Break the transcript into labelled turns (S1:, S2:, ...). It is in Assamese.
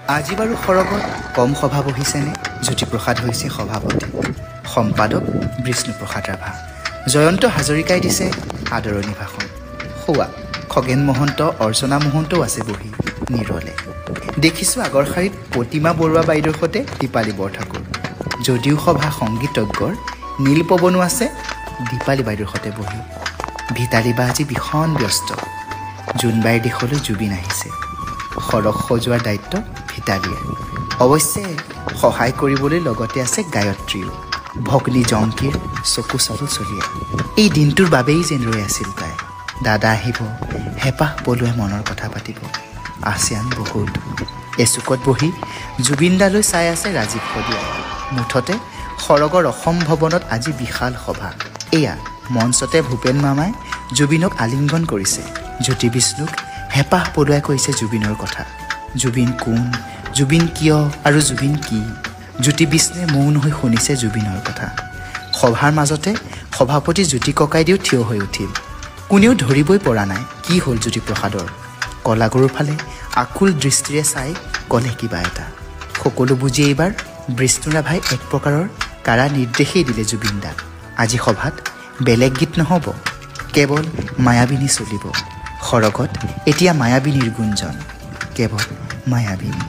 S1: আজি বাৰু সৰগত কম সভা বহিছেনে? জ্যোতিপ্ৰসাদ হৈছে সভাপতি, সম্পাদক বিষ্ণুপ্ৰসাদ ৰাভা, জয়ন্ত হাজৰিকাই দিছে আদৰণি ভাষণ। হোৱা খগেন মহন্ত, অৰ্চনা মহন্তও আছে বহি নিৰলে। দেখিছোঁ আগৰ শাৰীত প্ৰতিমা বৰুৱা বাইদেউৰ সৈতে দীপালী বৰঠাকুৰ। যদিও সভা সংগীতজ্ঞৰ নীলপৱনো আছে দীপালী বাইদেউৰ সৈতে বহি। ভিতালী বা আজি ভীষণ ব্যস্ত। জোনবাইৰ দিশলৈ জুবিন আহিছে। সৰগ সজোৱাৰ দায়িত্ব ভিতালীয়ে। অৱশ্যে সহায় কৰিবলৈ লগতে আছে গায়ত্ৰীও। ভগ্নী জংকীৰ চকু চালো চলিয়া। এই দিনটোৰ বাবেই যেন ৰৈ আছিল তাই। দাদা আহিব, হেঁপাহ পলুৱাই মনৰ কথা পাতিব। আছে আন বহুত। এচুকত বহি জুবিনদালৈ চাই আছে ৰাজীৱ শদিয়াই। মুঠতে সৰগৰ অসম ভৱনত আজি বিশাল সভা। এয়া মঞ্চতে ভূপেন মামাই জুবিনক আলিংগন কৰিছে। জ্যোতি বিষ্ণুক হেঁপাহ পলুৱাই কৈছে জুবিনৰ কথা। জুবিন কোন, জুবিন কিয় আৰু জুবিন কি? জ্যোতি বিষ্ণুৱে মৌন হৈ শুনিছে জুবিনৰ কথা। সভাৰ মাজতে সভাপতি জ্যোতি ককাইদেউ থিয় হৈ উঠিল। কোনেও ধৰিবই পৰা নাই কি হ'ল জ্যোতিপ্ৰসাদৰ। কলাগুৰুৰ ফালে আকুল দৃষ্টিৰে চাই ক'লে কিবা এটা। সকলো বুজি এইবাৰ বিষ্ণু ৰাভাই এক প্ৰকাৰৰ কাৰা নিৰ্দেশেই দিলে জুবিনদাক। আজি সভাত বেলেগ গীত নহ'ব, কেৱল মায়াবিনী চলিব। সৰগত এতিয়া মায়াবিনীৰ গুঞ্জন, কেৱল মায়াবিনী।